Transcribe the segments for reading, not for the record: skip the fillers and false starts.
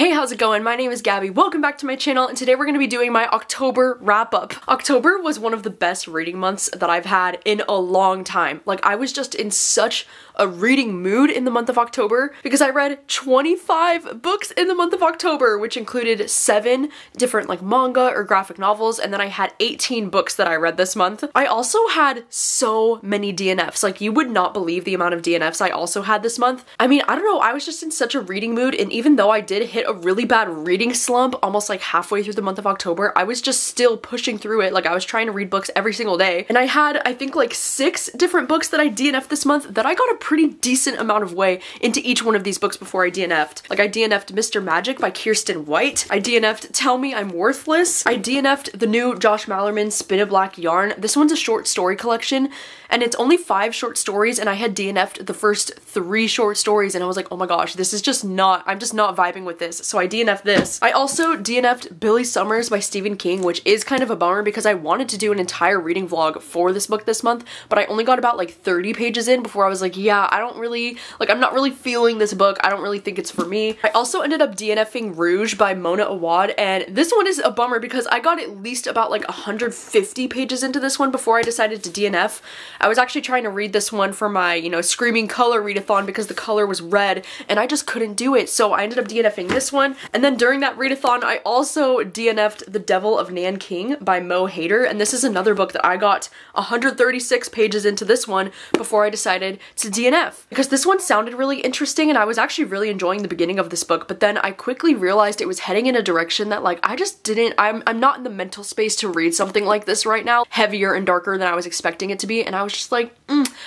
Hey, how's it going? My name is Gabby. Welcome back to my channel, and today we're going to be doing my October wrap-up. October was one of the best reading months that I've had in a long time. Like, I was just in such a reading mood in the month of October because I read 25 books in the month of October, which included 7 different like manga or graphic novels, and then I had 18 books that I read this month. I also had so many DNFs. Like, you would not believe the amount of DNFs I also had this month. I mean, I don't know, I was just in such a reading mood, and even though I did hit a really bad reading slump almost like halfway through the month of October, I was just still pushing through it. Like, I was trying to read books every single day, and I had, I think, like 6 different books that I DNF'd this month that I got a pretty decent amount of way into each one of these books before I DNF'd. Like, I DNF'd Mr. Magic by Kiersten White. I DNF'd Tell Me I'm Worthless. I DNF'd the new Josh Malerman Spin a Black Yarn. This one's a short story collection, and it's only 5 short stories, and I had DNF'd the first 3 short stories, and I was like, oh my gosh, this is just not, I'm just not vibing with this, so I DNF'd this. I also DNF'd Billy Summers by Stephen King, which is kind of a bummer because I wanted to do an entire reading vlog for this book this month, but I only got about like 30 pages in before I was like, yeah, I don't really, like, I'm not really feeling this book. I don't really think it's for me. I also ended up DNFing Rouge by Mona Awad, and this one is a bummer because I got at least about like 150 pages into this one before I decided to DNF. I was actually trying to read this one for my, you know, Screaming Color readathon because the color was red, and I just couldn't do it, so I ended up DNFing this one. And then during that readathon, I also DNF'd The Devil of Nanking by Mo Hader, and this is another book that I got 136 pages into this one before I decided to DNF. Because this one sounded really interesting, and I was actually really enjoying the beginning of this book, but then I quickly realized it was heading in a direction that, like, I just didn't, I'm not in the mental space to read something like this right now, heavier and darker than I was expecting it to be, and I was just like,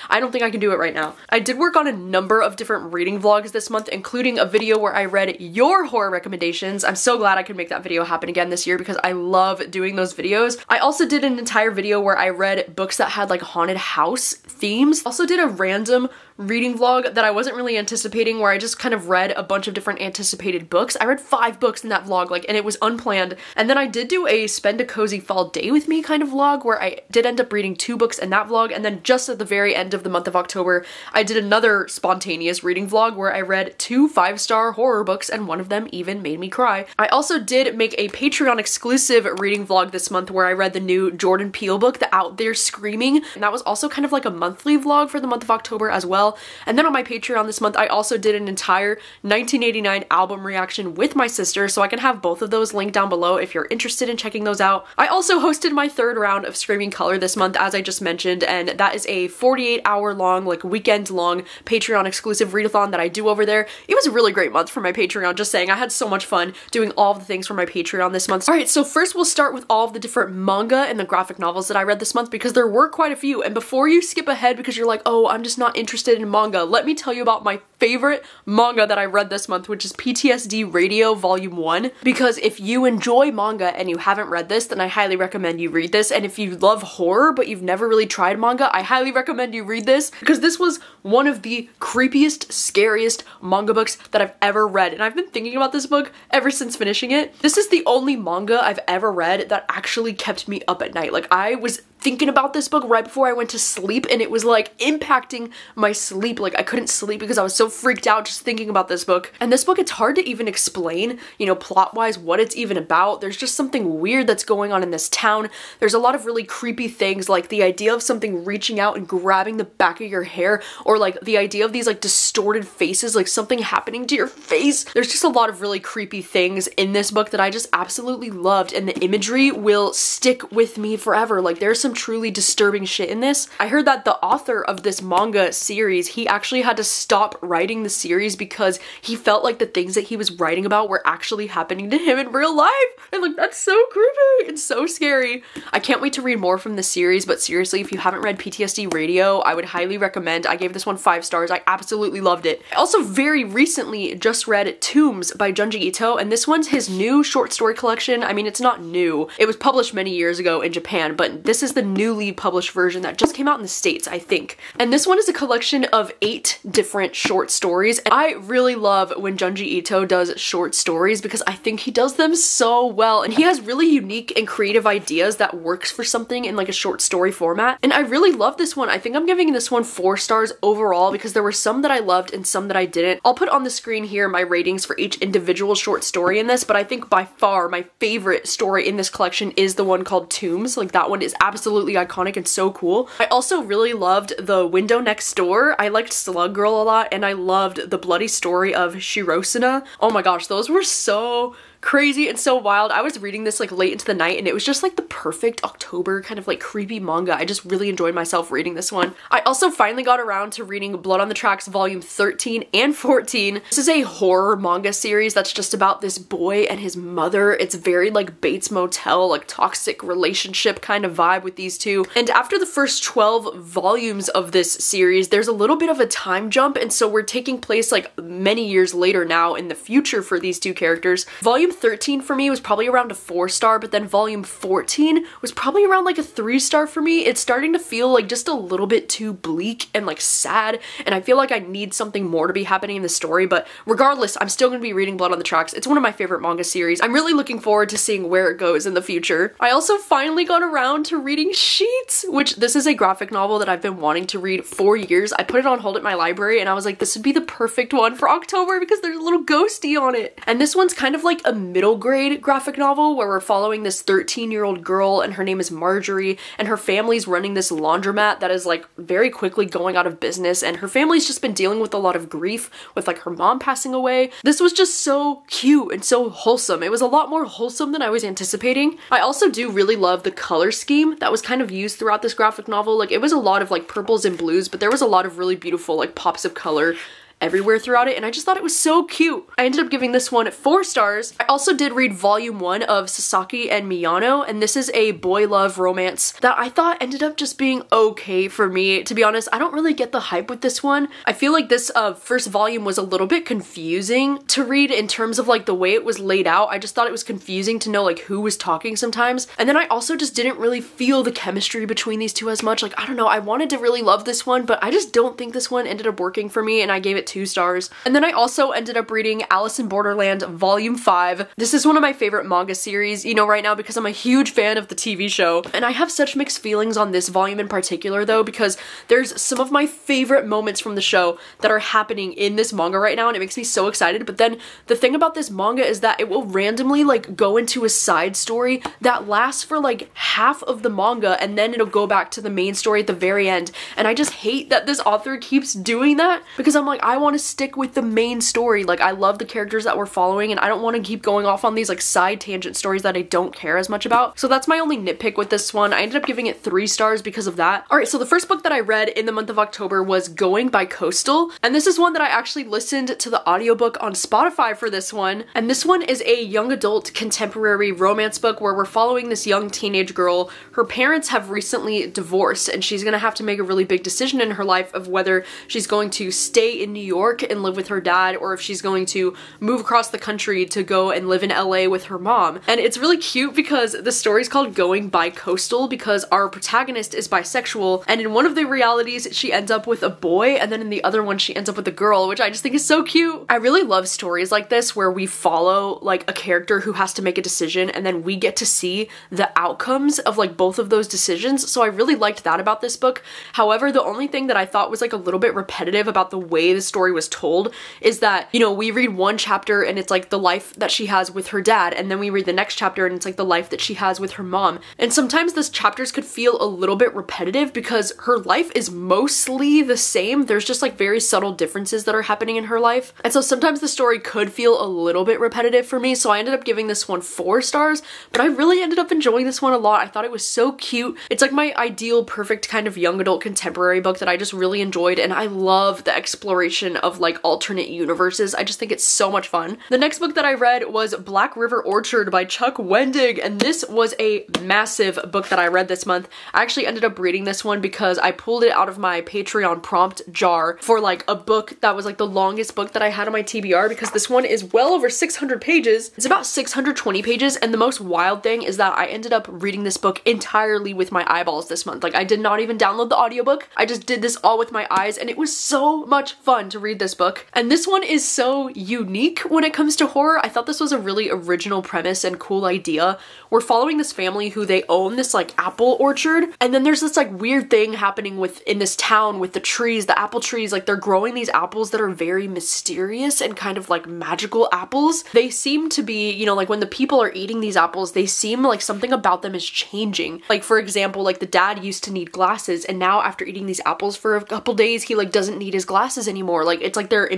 I don't think I can do it right now. I did work on a number of different reading vlogs this month, including a video where I read your horror recommendations. I'm so glad I could make that video happen again this year because I love doing those videos. I also did an entire video where I read books that had like haunted house themes. Also did a random reading vlog that I wasn't really anticipating where I just kind of read a bunch of different anticipated books. I read 5 books in that vlog, like, and it was unplanned. And then I did do a spend a cozy fall day with me kind of vlog where I did end up reading 2 books in that vlog, and then just at the very end of the month of October, I did another spontaneous reading vlog where I read 2 5-star horror books, and one of them even made me cry. I also did make a Patreon exclusive reading vlog this month where I read the new Jordan Peele book, The Out There Screaming, and that was also kind of like a monthly vlog for the month of October as well. And then on my Patreon this month, I also did an entire 1989 album reaction with my sister, so I can have both of those linked down below if you're interested in checking those out. I also hosted my 3rd round of Screaming Color this month, as I just mentioned, and that is a 48-hour long, like weekend-long Patreon exclusive readathon that I do over there. It was a really great month for my Patreon, just saying. I had so much fun doing all of the things for my Patreon this month. Alright, so first we'll start with all of the different manga and the graphic novels that I read this month because there were quite a few, and before you skip ahead because you're like, oh, I'm just not interested in manga, let me tell you about my favorite manga that I read this month, which is PTSD Radio Volume 1, because if you enjoy manga and you haven't read this, then I highly recommend you read this, and if you love horror but you've never really tried manga, I highly recommend you read this, because this was one of the creepiest, scariest manga books that I've ever read, and I've been thinking about this book ever since finishing it. This is the only manga I've ever read that actually kept me up at night. Like, I was thinking about this book right before I went to sleep, and it was like impacting my sleep. Like, I couldn't sleep because I was so freaked out just thinking about this book. And this book, it's hard to even explain, you know, plot-wise what it's even about. There's just something weird that's going on in this town. There's a lot of really creepy things, like the idea of something reaching out and grabbing the back of your hair, or like the idea of these like distorted faces, like something happening to your face. There's just a lot of really creepy things in this book that I just absolutely loved, and the imagery will stick with me forever. Like, there's some truly disturbing shit in this. I heard that the author of this manga series, he actually had to stop writing the series because he felt like the things that he was writing about were actually happening to him in real life. And like, that's so creepy and so scary. I can't wait to read more from the series, but seriously, if you haven't read PTSD Radio, I would highly recommend. I gave this one 5 stars. I absolutely loved it. I also very recently just read Tombs by Junji Ito, and this one's his new short story collection. I mean, it's not new. It was published many years ago in Japan, but this is the newly published version that just came out in the States, I think. And this one is a collection of 8 different short stories. And I really love when Junji Ito does short stories because I think he does them so well. And he has really unique and creative ideas that works for something in like a short story format. And I really love this one. I think I'm giving this one 4 stars overall because there were some that I loved and some that I didn't. I'll put on the screen here my ratings for each individual short story in this, but I think by far my favorite story in this collection is the one called Tombs. Like that one is absolutely iconic and so cool. I also really loved The Window Next Door. I liked Slug Girl a lot, and I loved The Bloody Story of Shirosuna. Oh my gosh, those were so crazy and so wild. I was reading this like late into the night and it was just like the perfect October kind of like creepy manga. I just really enjoyed myself reading this one. I also finally got around to reading Blood on the Tracks volume 13 and 14. This is a horror manga series that's just about this boy and his mother. It's very like Bates Motel, like toxic relationship kind of vibe with these two. And after the first 12 volumes of this series, there's a little bit of a time jump, and so we're taking place like many years later now in the future for these two characters. Volume 13 for me was probably around a 4-star, but then volume 14 was probably around like a 3-star for me. It's starting to feel like just a little bit too bleak and like sad, and I feel like I need something more to be happening in the story, but regardless, I'm still going to be reading Blood on the Tracks. It's one of my favorite manga series. I'm really looking forward to seeing where it goes in the future. I also finally got around to reading Sheets, which this is a graphic novel that I've been wanting to read for years. I put it on hold at my library and I was like, this would be the perfect one for October because there's a little ghosty on it. And this one's kind of like a middle grade graphic novel where we're following this 13-year-old girl, and her name is Marjorie, and her family's running this laundromat that is like very quickly going out of business, and her family's just been dealing with a lot of grief with like her mom passing away. This was just so cute and so wholesome. It was a lot more wholesome than I was anticipating. I also do really love the color scheme that was kind of used throughout this graphic novel. Like it was a lot of like purples and blues, but there was a lot of really beautiful like pops of color everywhere throughout it, and I just thought it was so cute. I ended up giving this one 4 stars. I also did read volume 1 of Sasaki and Miyano, and this is a boy love romance that I thought ended up just being okay for me. To be honest, I don't really get the hype with this one. I feel like this first volume was a little bit confusing to read in terms of like the way it was laid out. I just thought it was confusing to know like who was talking sometimes, and then I also just didn't really feel the chemistry between these two as much. Like I don't know, I wanted to really love this one, but I just don't think this one ended up working for me, and I gave it 2 stars. And then I also ended up reading Alice in Borderland Volume 5. This is one of my favorite manga series, you know, right now because I'm a huge fan of the TV show. And I have such mixed feelings on this volume in particular though, because there's some of my favorite moments from the show that are happening in this manga right now, and it makes me so excited. But then the thing about this manga is that it will randomly like go into a side story that lasts for like half of the manga, and then it'll go back to the main story at the very end. And I just hate that this author keeps doing that because I'm like, I want to stick with the main story. Like I love the characters that we're following, and I don't want to keep going off on these like side tangent stories that I don't care as much about. So that's my only nitpick with this one. I ended up giving it 3 stars because of that. Alright, so the first book that I read in the month of October was Going by Coastal, and this is one that I actually listened to the audiobook on Spotify for this one. And this one is a young adult contemporary romance book where we're following this young teenage girl. Her parents have recently divorced, and she's gonna have to make a really big decision in her life of whether she's going to stay in New York and live with her dad, or if she's going to move across the country to go and live in LA with her mom. And it's really cute because the story's called Going by Coastal because our protagonist is bisexual, and in one of the realities she ends up with a boy, and then in the other one she ends up with a girl, which I just think is so cute. I really love stories like this where we follow like a character who has to make a decision, and then we get to see the outcomes of like both of those decisions. So I really liked that about this book. However, the only thing that I thought was like a little bit repetitive about the way the story was told is that, you know, we read one chapter and it's like the life that she has with her dad, and then we read the next chapter and it's like the life that she has with her mom. And sometimes those chapters could feel a little bit repetitive because her life is mostly the same. There's just like very subtle differences that are happening in her life. And so sometimes the story could feel a little bit repetitive for me. So I ended up giving this one 4 stars, but I really ended up enjoying this one a lot. I thought it was so cute. It's like my ideal perfect kind of young adult contemporary book that I just really enjoyed, and I love the exploration discussion of like alternate universes. I just think it's so much fun. The next book that I read was Black River Orchard by Chuck Wendig, and this was a massive book that I read this month. I actually ended up reading this one because I pulled it out of my Patreon prompt jar for like a book that was like the longest book that I had on my TBR, because this one is well over 600 pages. It's about 620 pages, and the most wild thing is that I ended up reading this book entirely with my eyeballs this month. Like, I did not even download the audiobook. I just did this all with my eyes, and it was so much fun to read this book. And this one is so unique when it comes to horror. I thought this was a really original premise and cool idea. We're following this family who they own this like apple orchard, and then there's this like weird thing happening in this town with the trees, the apple trees. Like, they're growing these apples that are very mysterious and kind of like magical apples. They seem to be, you know, like when the people are eating these apples, they seem like something about them is changing. Like, for example, like the dad used to need glasses, and now after eating these apples for a couple days, he like doesn't need his glasses anymore. Like, it's like they're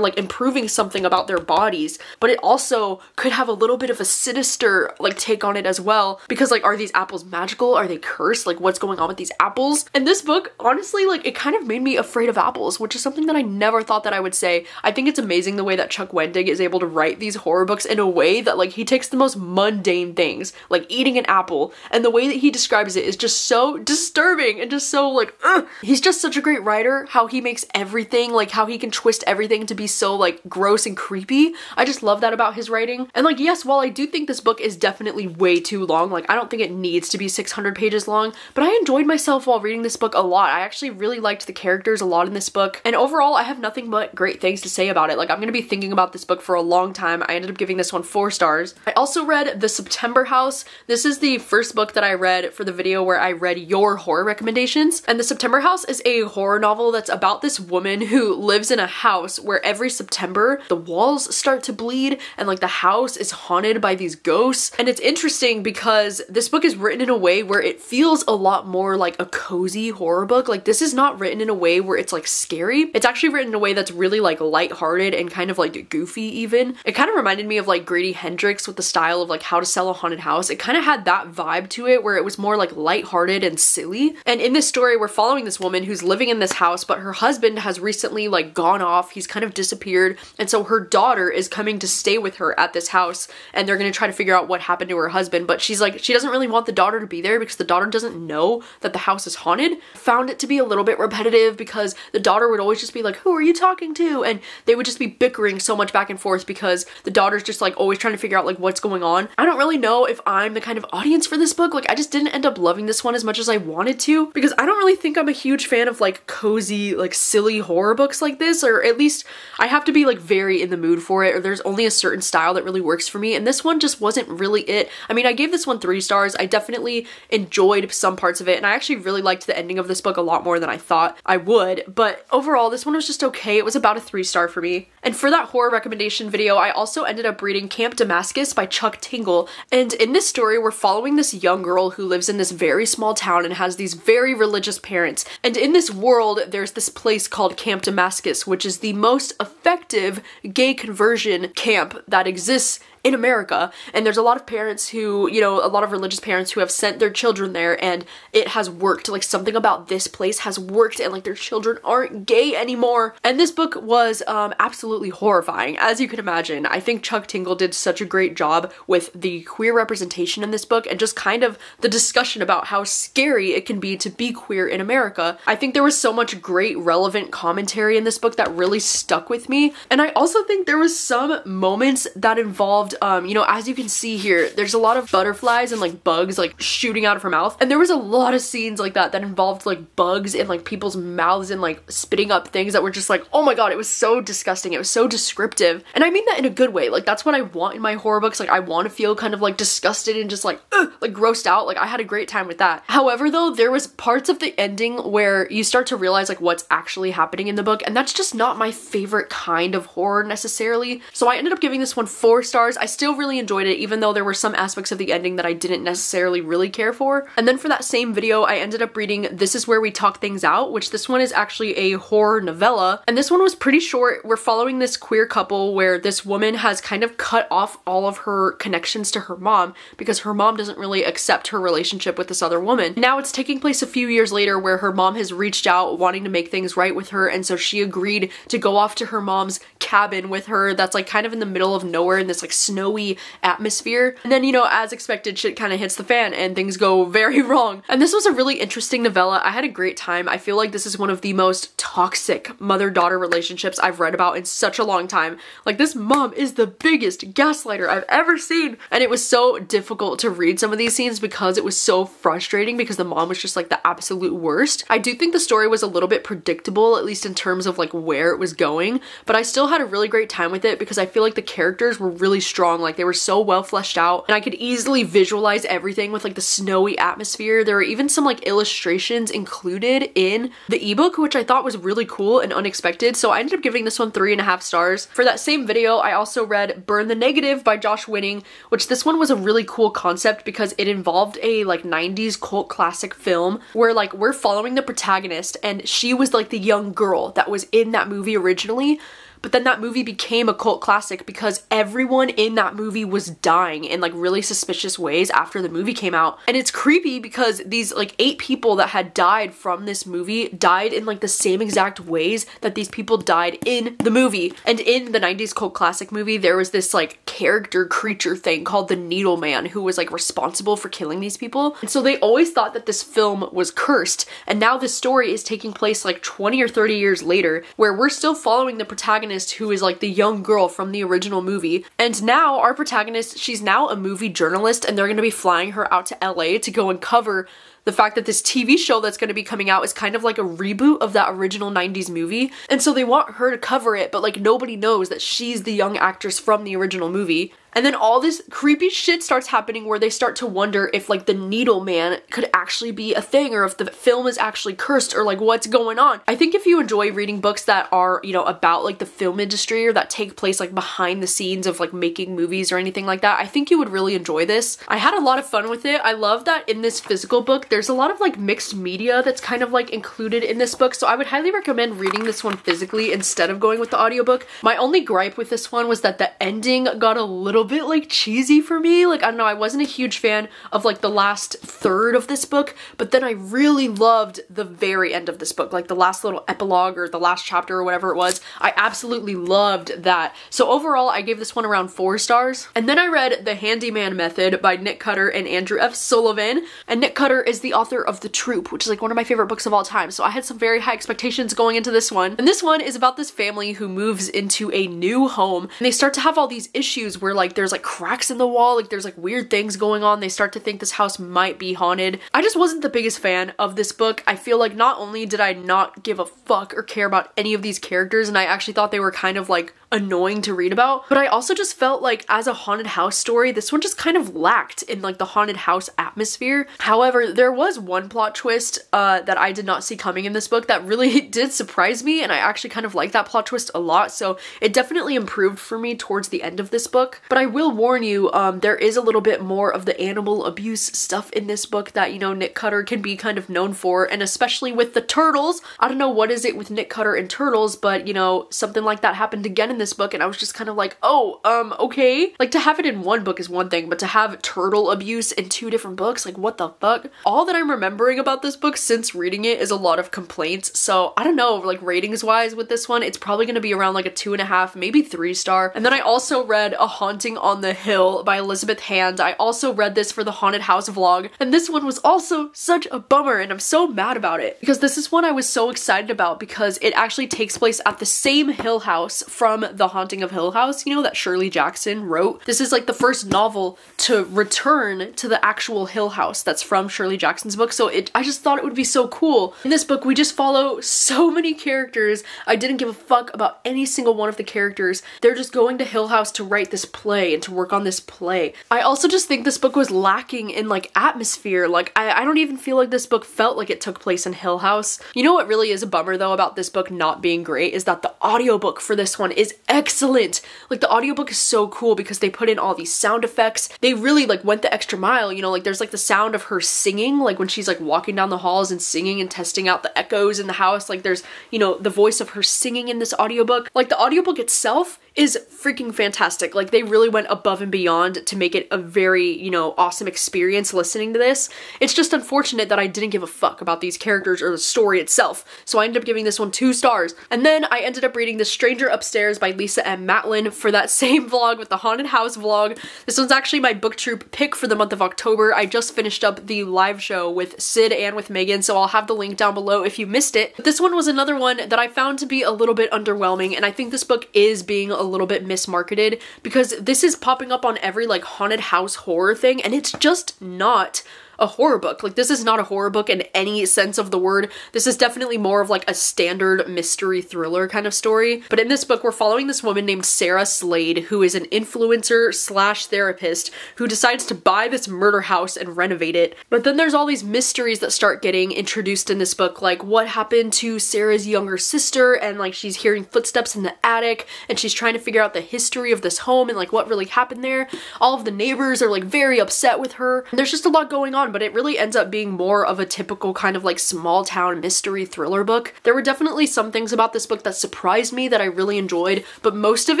like improving something about their bodies. But it also could have a little bit of a sinister like take on it as well, because like, are these apples magical? Are they cursed? Like, what's going on with these apples? And this book, honestly, like, it kind of made me afraid of apples, which is something that I never thought that I would say. I think it's amazing the way that Chuck Wendig is able to write these horror books in a way that like he takes the most mundane things, like eating an apple, and the way that he describes it is just so disturbing and just so like, ugh. He's just such a great writer, how he makes everything, like how he can twist everything to be so like gross and creepy. I just love that about his writing. And like, yes, while I do think this book is definitely way too long, like I don't think it needs to be 600 pages long, but I enjoyed myself while reading this book a lot. I actually really liked the characters a lot in this book, and overall I have nothing but great things to say about it. Like, I'm gonna be thinking about this book for a long time. I ended up giving this one 4 stars. I also read The September House. This is the first book that I read for the video where I read your horror recommendations, and The September House is a horror novel that's about this woman who lives in a house where every September the walls start to bleed and like the house is haunted by these ghosts. And it's interesting because this book is written in a way where it feels a lot more like a cozy horror book. Like, this is not written in a way where it's like scary. It's actually written in a way that's really like lighthearted and kind of like goofy even. It kind of reminded me of like Grady Hendrix with the style of like How to Sell a Haunted House. It kind of had that vibe to it where it was more like lighthearted and silly. And in this story, we're following this woman who's living in this house, but her husband has recently like gone off. He's kind of disappeared. And so her daughter is coming to stay with her at this house, and they're going to try to figure out what happened to her husband. But she's like, she doesn't really want the daughter to be there because the daughter doesn't know that the house is haunted. Found it to be a little bit repetitive because the daughter would always just be like, who are you talking to? And they would just be bickering so much back and forth because the daughter's just like always trying to figure out like what's going on. I don't really know if I'm the kind of audience for this book. Like, I just didn't end up loving this one as much as I wanted to, because I don't really think I'm a huge fan of like cozy, like silly horror books like this, or at least I have to be like very in the mood for it, or there's only a certain style that really works for me, and this one just wasn't really it. I mean, I gave this one 3 stars. I definitely enjoyed some parts of it, and I actually really liked the ending of this book a lot more than I thought I would, but overall this one was just okay. It was about a 3-star for me. And for that horror recommendation video, I also ended up reading Camp Damascus by Chuck Tingle, and in this story we're following this young girl who lives in this very small town and has these very religious parents, and in this world there's this place called Camp Damascus, which is the most effective gay conversion camp that exists in America. And there's a lot of parents who, you know, a lot of religious parents who have sent their children there, and it has worked. Like, something about this place has worked, and like their children aren't gay anymore. And this book was absolutely horrifying, as you can imagine. I think Chuck Tingle did such a great job with the queer representation in this book, and just kind of the discussion about how scary it can be to be queer in America. I think there was so much great relevant commentary in this book that really stuck with me. And I also think there was some moments that involved you know, as you can see here, there's a lot of butterflies and like bugs like shooting out of her mouth, and there was a lot of scenes like that involved like bugs in like people's mouths and like spitting up things that were just like, oh my god, it was so disgusting. It was so descriptive, and I mean that in a good way. Like, that's what I want in my horror books. Like, I want to feel kind of like disgusted and just like grossed out. Like, I had a great time with that. However, though, there was parts of the ending where you start to realize like what's actually happening in the book, and that's just not my favorite kind of horror necessarily. So I ended up giving this one 4 stars. I still really enjoyed it, even though there were some aspects of the ending that I didn't necessarily really care for. And then for that same video, I ended up reading This Is Where We Talk Things Out, which this one is actually a horror novella. And this one was pretty short. We're following this queer couple where this woman has kind of cut off all of her connections to her mom because her mom doesn't really accept her relationship with this other woman. Now it's taking place a few years later where her mom has reached out wanting to make things right with her, and so she agreed to go off to her mom's cabin with her that's like kind of in the middle of nowhere in this like snowy atmosphere. And then, you know, as expected, shit kind of hits the fan and things go very wrong. And this was a really interesting novella. I had a great time. I feel like this is one of the most toxic mother-daughter relationships I've read about in such a long time. Like, this mom is the biggest gaslighter I've ever seen. And it was so difficult to read some of these scenes because it was so frustrating because the mom was just like the absolute worst. I do think the story was a little bit predictable, at least in terms of like where it was going, but I still had a really great time with it because I feel like the characters were really strong. Like, they were so well fleshed out and I could easily visualize everything with like the snowy atmosphere. There were even some like illustrations included in the ebook, which I thought was really cool and unexpected. So I ended up giving this one 3.5 stars. For that same video, I also read Burn the Negative by Josh Winning, which this one was a really cool concept because it involved a like 90s cult classic film where like we're following the protagonist and she was like the young girl that was in that movie originally. But then that movie became a cult classic because everyone in that movie was dying in like really suspicious ways after the movie came out. And it's creepy because these like 8 people that had died from this movie died in like the same exact ways that these people died in the movie. And in the 90s cult classic movie, there was this like character creature thing called the Needle Man who was like responsible for killing these people. And so they always thought that this film was cursed. And now this story is taking place like 20 or 30 years later where we're still following the protagonist who is like the young girl from the original movie. And now our protagonist, she's now a movie journalist and they're going to be flying her out to LA to go and cover the fact that this TV show that's going to be coming out is kind of like a reboot of that original 90s movie. And so they want her to cover it, but like nobody knows that she's the young actress from the original movie. And then all this creepy shit starts happening where they start to wonder if like the Needle Man could actually be a thing or if the film is actually cursed or like what's going on. I think if you enjoy reading books that are, you know, about like the film industry or that take place like behind the scenes of like making movies or anything like that, I think you would really enjoy this. I had a lot of fun with it. I love that in this physical book, there's a lot of like mixed media that's kind of like included in this book. So I would highly recommend reading this one physically instead of going with the audiobook. My only gripe with this one was that the ending got a little bit like cheesy for me. Like, I don't know, I wasn't a huge fan of like the last third of this book, but then I really loved the very end of this book, like the last little epilogue or the last chapter or whatever it was. I absolutely loved that. So overall, I gave this one around 4 stars. And then I read The Handyman Method by Nick Cutter and Andrew F. Sullivan. And Nick Cutter is the author of The Troop, which is like one of my favorite books of all time. So I had some very high expectations going into this one. And this one is about this family who moves into a new home and they start to have all these issues where like there's like cracks in the wall, like there's like weird things going on. They start to think this house might be haunted. I just wasn't the biggest fan of this book. I feel like not only did I not give a fuck or care about any of these characters, and I actually thought they were kind of like annoying to read about, but I also just felt like as a haunted house story, this one just kind of lacked in like the haunted house atmosphere. However, there was one plot twist that I did not see coming in this book that really did surprise me, and I actually kind of like that plot twist a lot, so it definitely improved for me towards the end of this book. But I will warn you, there is a little bit more of the animal abuse stuff in this book that, you know, Nick Cutter can be kind of known for, and especially with the turtles. I don't know what is it with Nick Cutter and turtles, but you know, something like that happened again in this book, and I was just kind of like, oh, okay. Like, to have it in one book is one thing, but to have turtle abuse in 2 different books, like what the fuck? All that I'm remembering about this book since reading it is a lot of complaints, so I don't know, like ratings wise with this one, it's probably gonna be around like a 2.5, maybe 3 star. And then I also read A Haunting on the Hill by Elizabeth Hand. I also read this for the Haunted House vlog, and this one was also such a bummer, and I'm so mad about it because this is one I was so excited about because it actually takes place at the same Hill House from The Haunting of Hill House, you know, that Shirley Jackson wrote. This is like the first novel to return to the actual Hill House that's from Shirley Jackson's book, so I just thought it would be so cool. In this book, we just follow so many characters. I didn't give a fuck about any single one of the characters. They're just going to Hill House to write this play and to work on this play. I also just think this book was lacking in like atmosphere. Like, I don't even feel like this book felt like it took place in Hill House. You know what really is a bummer though about this book not being great is that the audiobook for this one is excellent. Like the audiobook is so cool because they put in all these sound effects. They really like went the extra mile, you know, like there's like the sound of her singing, like when she's like walking down the halls and singing and testing out the echoes in the house. Like there's, you know, the voice of her singing in this audiobook. Like the audiobook itself is freaking fantastic. Like they really went above and beyond to make it a very, you know, awesome experience listening to this. It's just unfortunate that I didn't give a fuck about these characters or the story itself. So I ended up giving this one 2 stars. And then I ended up reading The Stranger Upstairs by Lisa M. Matlin for that same vlog with the haunted house vlog. This one's actually my book troop pick for the month of October. I just finished up the live show with Sid and with Megan, so I'll have the link down below if you missed it. But this one was another one that I found to be a little bit underwhelming, and I think this book is being a little bit mismarketed because this is popping up on every like haunted house horror thing, and it's just not a horror book. Like this is not a horror book in any sense of the word. This is definitely more of like a standard mystery thriller kind of story. But in this book, we're following this woman named Sarah Slade, who is an influencer slash therapist who decides to buy this murder house and renovate it. But then there's all these mysteries that start getting introduced in this book, like what happened to Sarah's younger sister, and like she's hearing footsteps in the attic and she's trying to figure out the history of this home and like what really happened there. All of the neighbors are like very upset with her. And there's just a lot going on, but it really ends up being more of a typical kind of like small town mystery thriller book. There were definitely some things about this book that surprised me that I really enjoyed, but most of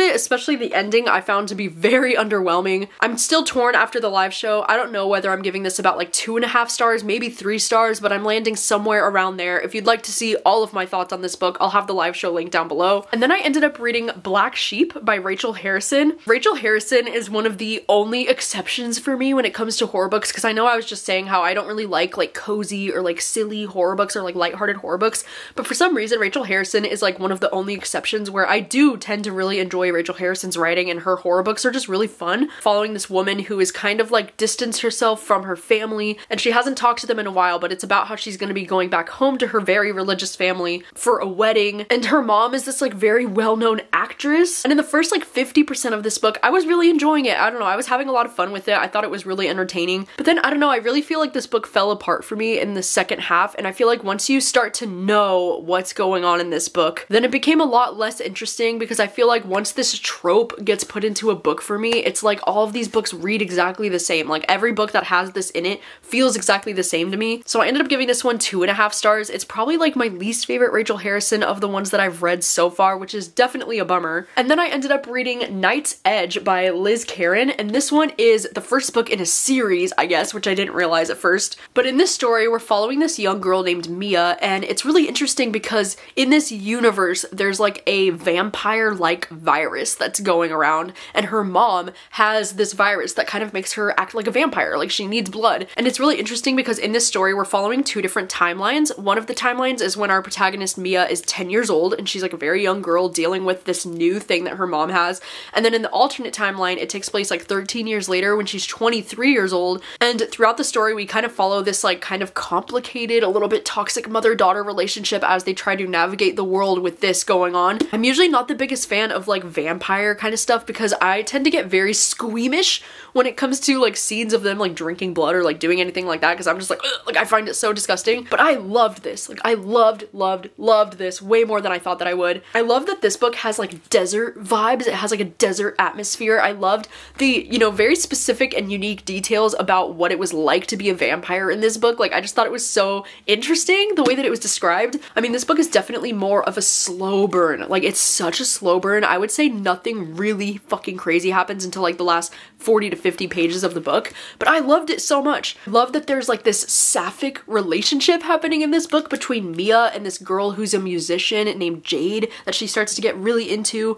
it, especially the ending, I found to be very underwhelming. I'm still torn after the live show. I don't know whether I'm giving this about like 2.5 stars, maybe 3 stars, but I'm landing somewhere around there. If you'd like to see all of my thoughts on this book, I'll have the live show link down below. And then I ended up reading Black Sheep by Rachel Harrison. Rachel Harrison is one of the only exceptions for me when it comes to horror books, because I know I was just saying how I don't really like cozy or like silly horror books or like lighthearted horror books, but for some reason Rachel Harrison is like one of the only exceptions where I do tend to really enjoy Rachel Harrison's writing, and her horror books are just really fun, following this woman who is kind of like distanced herself from her family, and she hasn't talked to them in a while, but it's about how she's going to be going back home to her very religious family for a wedding, and her mom is this like very well-known actress. And in the first like 50% of this book, I was really enjoying it. I don't know, I was having a lot of fun with it. I thought it was really entertaining, but then I don't know, I really feel like this book fell apart for me in the second half, and I feel like once you start to know what's going on in this book, then it became a lot less interesting, because I feel like once this trope gets put into a book for me, it's like all of these books read exactly the same. Like every book that has this in it feels exactly the same to me. So I ended up giving this one 2.5 stars. It's probably like my least favorite Rachel Harrison of the ones that I've read so far, which is definitely a bummer. And then I ended up reading Night's Edge by Liz Karen, and this one is the first book in a series, I guess, which I didn't realize at first. But in this story, we're following this young girl named Mia, and it's really interesting because in this universe, there's like a vampire-like virus that's going around, and her mom has this virus that kind of makes her act like a vampire, like she needs blood. And it's really interesting because in this story, we're following 2 different timelines. One of the timelines is when our protagonist Mia is 10 years old, and she's like a very young girl dealing with this new thing that her mom has. And then in the alternate timeline, it takes place like 13 years later when she's 23 years old. And throughout the story, we kind of follow this like kind of complicated, a little bit toxic mother-daughter relationship as they try to navigate the world with this going on. I'm usually not the biggest fan of like vampire kind of stuff because I tend to get very squeamish when it comes to like scenes of them like drinking blood or like doing anything like that, because I'm just like, ugh, like I find it so disgusting. But I loved this. Like I loved this way more than I thought that I would. I love that this book has like desert vibes. It has like a desert atmosphere. I loved the, you know, very specific and unique details about what it was like to be a vampire in this book. Like I just thought it was so interesting the way that it was described. I mean, this book is definitely more of a slow burn. Like it's such a slow burn. I would say nothing really fucking crazy happens until like the last 40 to 50 pages of the book, but I loved it so much. I love that there's like this sapphic relationship happening in this book between Mia and this girl who's a musician named Jade that she starts to get really into.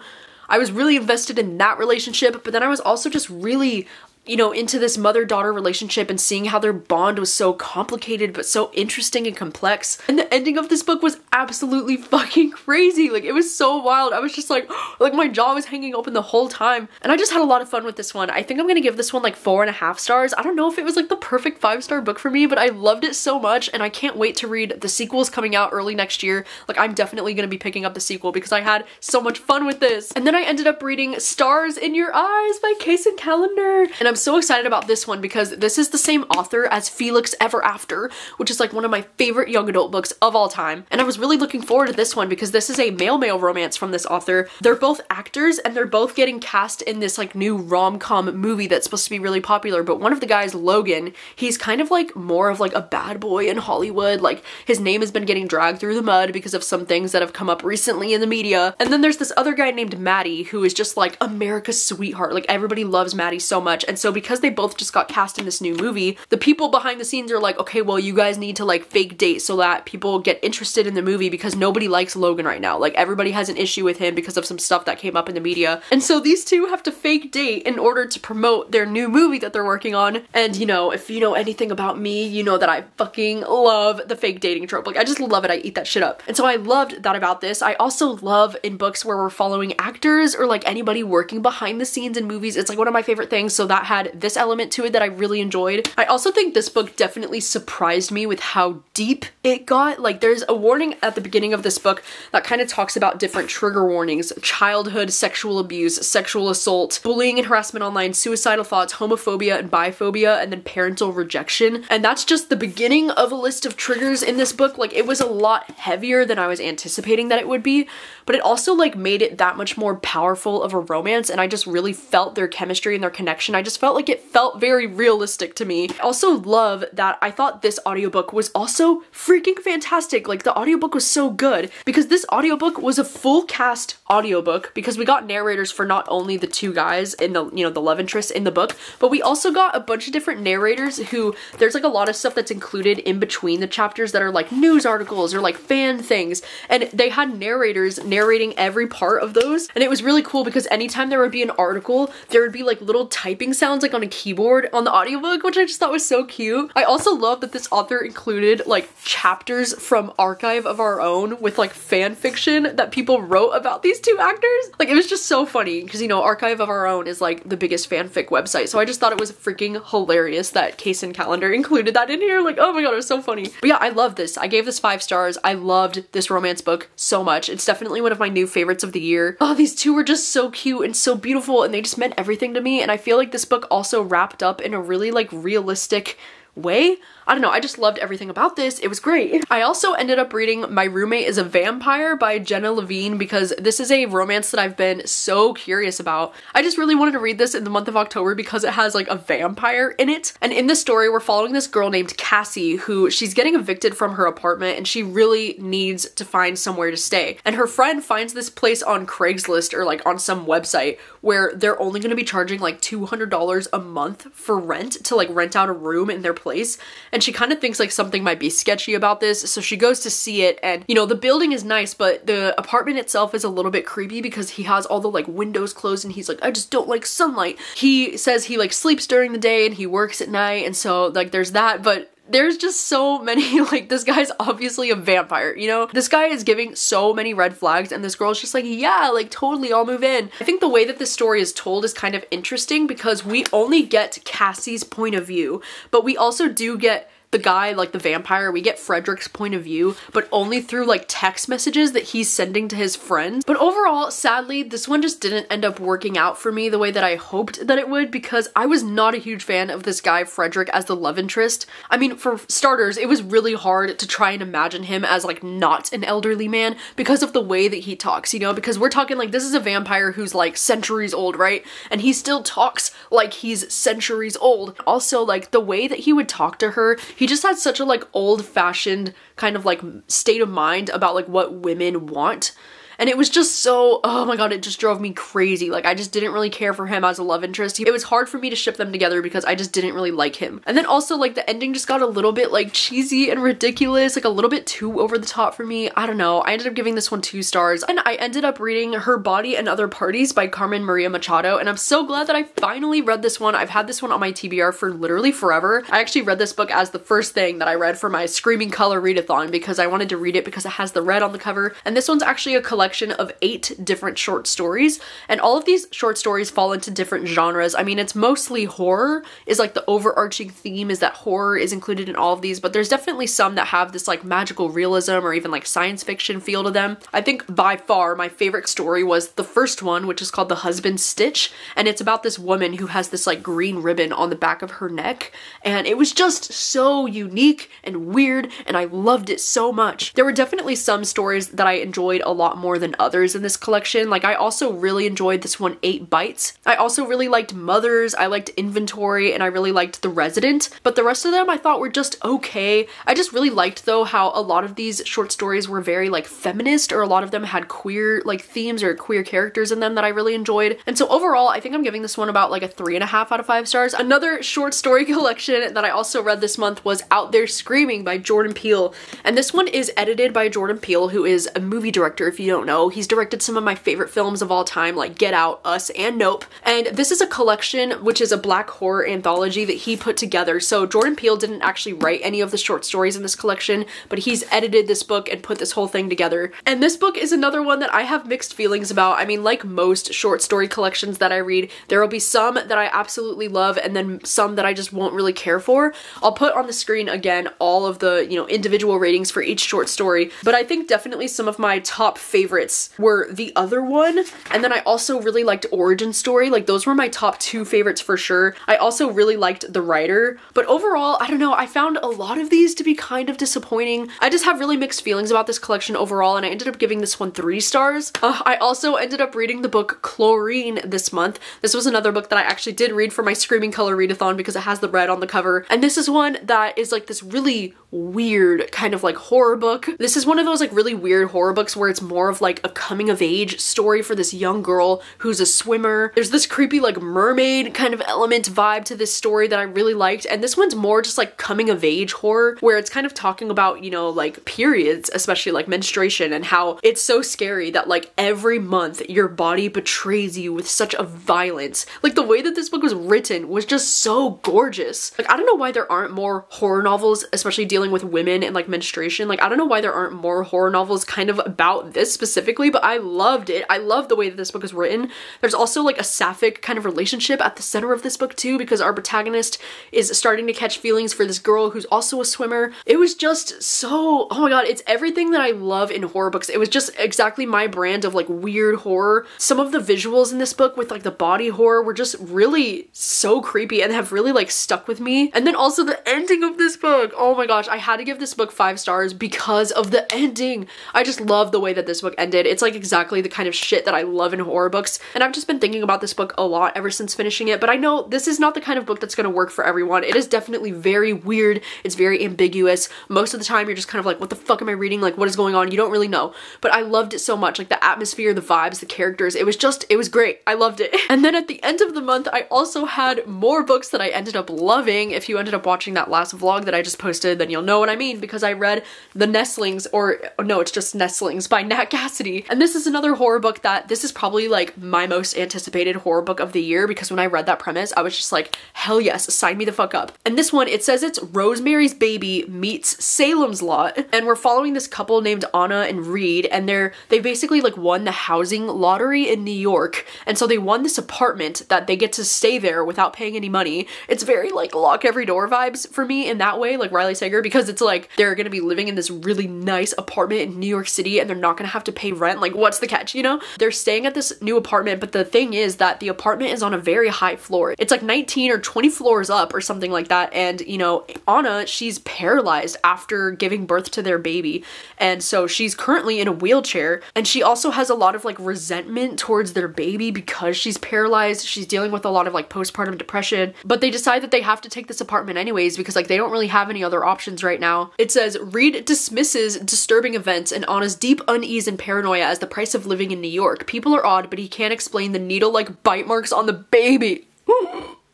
I was really invested in that relationship, but then I was also just really, you know, into this mother-daughter relationship and seeing how their bond was so complicated but so interesting and complex. And the ending of this book was absolutely fucking crazy. Like it was so wild. I was just like my jaw was hanging open the whole time. And I just had a lot of fun with this one. I think I'm gonna give this one like 4.5 stars. I don't know if it was like the perfect 5-star book for me, but I loved it so much, and I can't wait to read the sequels coming out early next year. Like I'm definitely gonna be picking up the sequel because I had so much fun with this. And then I ended up reading Stars in Your Eyes by Kacen Callender, and I'm so excited about this one because this is the same author as Felix Ever After, which is like one of my favorite young adult books of all time. And I was really looking forward to this one because this is a male-male romance from this author. They're both actors and they're both getting cast in this like new rom-com movie that's supposed to be really popular. But one of the guys, Logan, he's kind of like more of like a bad boy in Hollywood. Like his name has been getting dragged through the mud because of some things that have come up recently in the media. And then there's this other guy named Maddie who is just like America's sweetheart. Like everybody loves Maddie so much. And so because they both just got cast in this new movie, the people behind the scenes are like, okay, well, you guys need to like fake date so that people get interested in the movie because nobody likes Logan right now. Like everybody has an issue with him because of some stuff that came up in the media. And so these two have to fake date in order to promote their new movie that they're working on. And you know, if you know anything about me, you know that I fucking love the fake dating trope. Like I just love it. I eat that shit up. And so I loved that about this. I also love in books where we're following actors or like anybody working behind the scenes in movies. It's like one of my favorite things. So that had this element to it that I really enjoyed. I also think this book definitely surprised me with how deep it got. Like there's a warning at the beginning of this book that kind of talks about different trigger warnings: childhood sexual abuse, sexual assault, bullying and harassment online, suicidal thoughts, homophobia and biphobia, and then parental rejection. And that's just the beginning of a list of triggers in this book. Like it was a lot heavier than I was anticipating that it would be, but it also like made it that much more powerful of a romance, and I just really felt their chemistry and their connection. I just felt like it felt very realistic to me. I also love that I thought this audiobook was also freaking fantastic. Like the audiobook was so good because this audiobook was a full cast audiobook because we got narrators for not only the two guys in the, you know, the love interest in the book, but we also got a bunch of different narrators who, there's like a lot of stuff that's included in between the chapters that are like news articles or like fan things, and they had narrators narrating every part of those. And it was really cool because anytime there would be an article, there would be like little typing sounds like on a keyboard on the audiobook, which I just thought was so cute. I also love that this author included like chapters from Archive of Our Own with like fan fiction that people wrote about these two actors. Like it was just so funny because, you know, Archive of Our Own is like the biggest fanfic website. So I just thought it was freaking hilarious that Kaysen Callender included that in here. Like, oh my god, it was so funny. But yeah, I love this. I gave this 5 stars. I loved this romance book so much. It's definitely one of my new favorites of the year. Oh, these two were just so cute and so beautiful, and they just meant everything to me. And I feel like this book also wrapped up in a really like realistic way. I don't know, I just loved everything about this. It was great. I also ended up reading My Roommate is a Vampire by Jenna Levine because this is a romance that I've been so curious about. I just really wanted to read this in the month of October because it has like a vampire in it. And in this story, we're following this girl named Cassie who she's getting evicted from her apartment and she really needs to find somewhere to stay. And her friend finds this place on Craigslist or like on some website where they're only going to be charging like $200 a month for rent to like rent out a room in their place. And she kind of thinks like something might be sketchy about this, so she goes to see it. And you know, the building is nice, but the apartment itself is a little bit creepy because he has all the like windows closed and he's like, I just don't like sunlight. He says he like sleeps during the day and he works at night, and so like there's that. But there's just so many, like, this guy's obviously a vampire, you know? This guy is giving so many red flags and this girl's just like, yeah, like totally, I'll move in. I think the way that this story is told is kind of interesting because we only get Cassie's point of view, but we also do get the guy, like the vampire, we get Frederick's point of view, but only through like text messages that he's sending to his friends. But overall, sadly, this one just didn't end up working out for me the way that I hoped that it would because I was not a huge fan of this guy, Frederick, as the love interest. I mean, for starters, it was really hard to try and imagine him as like not an elderly man because of the way that he talks, you know, because we're talking like this is a vampire who's like centuries old, right? And he still talks like he's centuries old. Also, like the way that he would talk to her, he just had such a like old-fashioned kind of like state of mind about like what women want. And it was just so, oh my god, it just drove me crazy. Like, I just didn't really care for him as a love interest. It was hard for me to ship them together because I just didn't really like him. And then also, like, the ending just got a little bit, like, cheesy and ridiculous, like, a little bit too over the top for me. I don't know. I ended up giving this one 2 stars. And I ended up reading Her Body and Other Parties by Carmen Maria Machado. And I'm so glad that I finally read this one. I've had this one on my TBR for literally forever. I actually read this book as the first thing that I read for my Screaming Color readathon because I wanted to read it because it has the red on the cover. And this one's actually a collection collection of 8 different short stories, and all of these short stories fall into different genres. I mean, it's mostly horror is like the overarching theme, is that horror is included in all of these, but there's definitely some that have this like magical realism or even like science fiction feel to them. I think by far my favorite story was the first one, which is called The Husband's Stitch, and it's about this woman who has this like green ribbon on the back of her neck, and it was just so unique and weird, and I loved it so much. There were definitely some stories that I enjoyed a lot more than others in this collection. Like, I also really enjoyed this one, 8 Bites. I also really liked Mothers, I liked Inventory, and I really liked The Resident, but the rest of them I thought were just okay. I just really liked though how a lot of these short stories were very like feminist, or a lot of them had queer like themes or queer characters in them that I really enjoyed. And so overall, I think I'm giving this one about like a 3.5 out of 5 stars. Another short story collection that I also read this month was Out There Screaming by Jordan Peele. And this one is edited by Jordan Peele, who is a movie director if you don't know. He's directed some of my favorite films of all time, like Get Out, Us, and Nope. And this is a collection which is a black horror anthology that he put together. So Jordan Peele didn't actually write any of the short stories in this collection, but he's edited this book and put this whole thing together. And this book is another one that I have mixed feelings about. I mean, like most short story collections that I read, there will be some that I absolutely love and then some that I just won't really care for. I'll put on the screen again all of the, you know, individual ratings for each short story, but I think definitely some of my top favorites were The Other One, and then I also really liked Origin Story. Like, those were my top 2 favorites for sure. I also really liked The Writer, but overall, I don't know, I found a lot of these to be kind of disappointing. I just have really mixed feelings about this collection overall, and I ended up giving this one 3 stars. I also ended up reading the book Chlorine this month. This was another book that I actually did read for my Screaming Color readathon because it has the red on the cover, and this is one that is like this really weird kind of like horror book. This is one of those like really weird horror books where it's more of like a coming of age story for this young girl who's a swimmer. There's this creepy like mermaid kind of element vibe to this story that I really liked, and this one's more just like coming of age horror where it's kind of talking about, you know, like periods, especially like menstruation, and how it's so scary that like every month your body betrays you with such a violence. Like, the way that this book was written was just so gorgeous. Like, I don't know why there aren't more horror novels, especially dealing with women and like menstruation. Like, I don't know why there aren't more horror novels kind of about this specifically, but I loved it. I love the way that this book is written. There's also like a sapphic kind of relationship at the center of this book too, because our protagonist is starting to catch feelings for this girl who's also a swimmer. It was just so, oh my god, it's everything that I love in horror books. It was just exactly my brand of like weird horror. Some of the visuals in this book with like the body horror were just really so creepy and have really like stuck with me. And then also the ending of this book, oh my gosh, I had to give this book 5 stars because of the ending. I just love the way that this book ended. It's like exactly the kind of shit that I love in horror books, and I've just been thinking about this book a lot ever since finishing it, but I know this is not the kind of book that's gonna work for everyone. It is definitely very weird. It's very ambiguous. Most of the time you're just kind of like, what the fuck am I reading? Like, what is going on? You don't really know. But I loved it so much. Like, the atmosphere, the vibes, the characters, it was great. I loved it. And then at the end of the month, I also had more books that I ended up loving. If you ended up watching that last vlog that I just posted, then you'll know what I mean, because I read The Nestlings, or no, it's just Nestlings by Nat Cassidy. And this is another horror book that, this is probably like my most anticipated horror book of the year, because when I read that premise, I was just like, hell yes, sign me the fuck up. And this one, it says it's Rosemary's Baby meets Salem's Lot, and we're following this couple named Anna and Reed, and they basically like won the housing lottery in New York, and so they won this apartment that they get to stay there without paying any money. It's very like Lock Every Door vibes for me in that way, like Riley Sager, because it's like they're gonna be living in this really nice apartment in New York City and they're not gonna have to pay rent. Like, what's the catch, you know? They're staying at this new apartment, but the thing is that the apartment is on a very high floor. It's like 19 or 20 floors up or something like that, and you know, Anna, she's paralyzed after giving birth to their baby, and so she's currently in a wheelchair, and she also has a lot of like resentment towards their baby because she's paralyzed. She's dealing with a lot of like postpartum depression, but they decide that they have to take this apartment anyways because like they don't really have any other options right now. It says, Reed dismisses disturbing events and Anna's deep unease and paranoia as the price of living in New York. People are odd, but he can't explain the needle-like bite marks on the baby.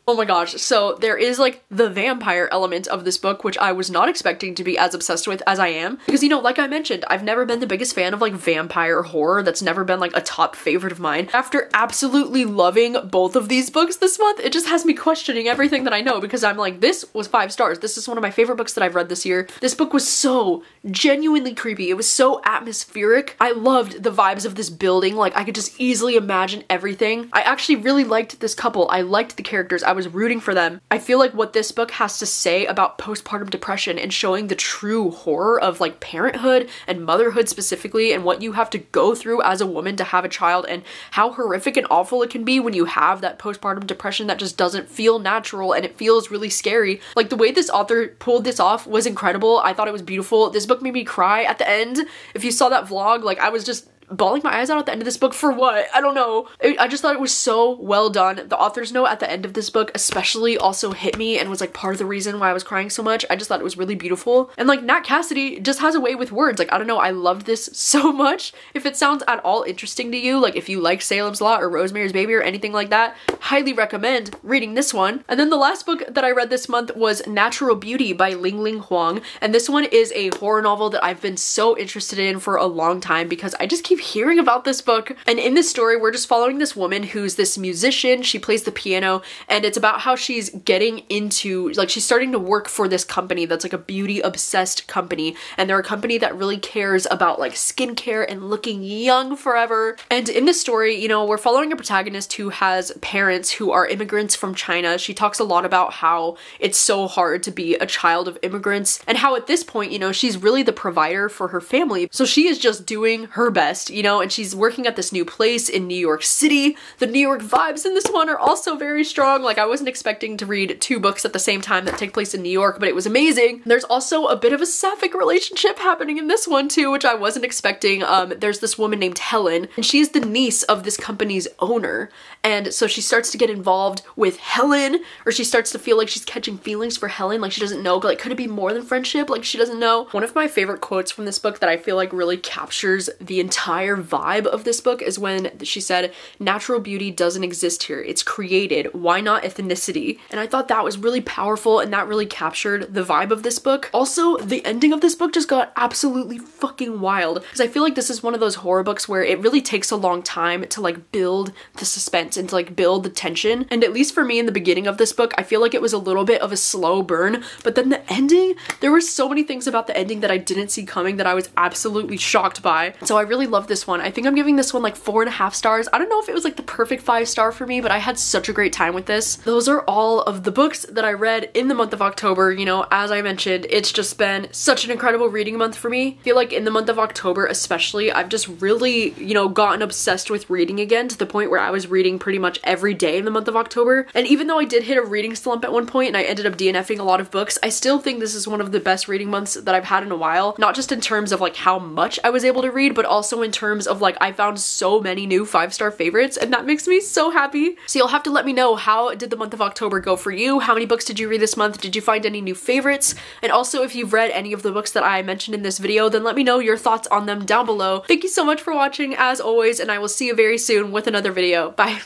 Oh my gosh, so there is like the vampire element of this book, which I was not expecting to be as obsessed with as I am. Because, you know, like I mentioned, I've never been the biggest fan of like vampire horror. That's never been like a top favorite of mine. After absolutely loving both of these books this month, it just has me questioning everything that I know, because I'm like, this was 5 stars. This is one of my favorite books that I've read this year. This book was so genuinely creepy. It was so atmospheric. I loved the vibes of this building. Like, I could just easily imagine everything. I actually really liked this couple. I liked the characters. I was rooting for them. I feel like what this book has to say about postpartum depression and showing the true horror of like parenthood and motherhood specifically, and what you have to go through as a woman to have a child, and how horrific and awful it can be when you have that postpartum depression that just doesn't feel natural and it feels really scary. Like, the way this author pulled this off was incredible. I thought it was beautiful. This book made me cry at the end. If you saw that vlog, like, I was just bawling my eyes out at the end of this book for what? I don't know. I just thought it was so well done. The author's note at the end of this book especially also hit me and was like part of the reason why I was crying so much. I just thought it was really beautiful. And like, Nat Cassidy just has a way with words. Like, I don't know, I loved this so much. If it sounds at all interesting to you, like if you like Salem's Lot or Rosemary's Baby or anything like that, highly recommend reading this one. And then the last book that I read this month was Natural Beauty by Ling Ling Huang. And this one is a horror novel that I've been so interested in for a long time, because I just keep hearing about this book. And in this story, we're just following this woman who's this musician. She plays the piano, and it's about how she's getting into, like, she's starting to work for this company that's like a beauty obsessed company, and they're a company that really cares about like skincare and looking young forever. And in this story, you know, we're following a protagonist who has parents who are immigrants from China. She talks a lot about how it's so hard to be a child of immigrants, and how at this point, you know, she's really the provider for her family. So she is just doing her best, you know, and she's working at this new place in New York City. The New York vibes in this one are also very strong. Like, I wasn't expecting to read 2 books at the same time that take place in New York, but it was amazing. There's also a bit of a sapphic relationship happening in this one too, which I wasn't expecting. There's this woman named Helen, and she's the niece of this company's owner. And so she starts to get involved with Helen, or she starts to feel like she's catching feelings for Helen. Like, she doesn't know, like, could it be more than friendship? Like, she doesn't know. One of my favorite quotes from this book that I feel like really captures the entire vibe of this book is when she said, "Natural beauty doesn't exist here. It's created. Why not ethnicity?" And I thought that was really powerful, and that really captured the vibe of this book. Also, the ending of this book just got absolutely fucking wild, because I feel like this is one of those horror books where it really takes a long time to like build the suspense and to like build the tension. And at least for me in the beginning of this book, I feel like it was a little bit of a slow burn, but then the ending, there were so many things about the ending that I didn't see coming that I was absolutely shocked by. So I really love this one. I think I'm giving this one like 4.5 stars. I don't know if it was like the perfect 5-star for me, but I had such a great time with this. Those are all of the books that I read in the month of October. You know, as I mentioned, it's just been such an incredible reading month for me. I feel like in the month of October especially, I've just really, you know, gotten obsessed with reading again, to the point where I was reading pretty much every day in the month of October. And even though I did hit a reading slump at one point and I ended up DNFing a lot of books, I still think this is one of the best reading months that I've had in a while. Not just in terms of like how much I was able to read, but also in terms of like I found so many new 5-star favorites, and that makes me so happy. So you'll have to let me know, how did the month of October go for you? How many books did you read this month? Did you find any new favorites? And also, if you've read any of the books that I mentioned in this video, then let me know your thoughts on them down below. Thank you so much for watching as always, and I will see you very soon with another video. Bye.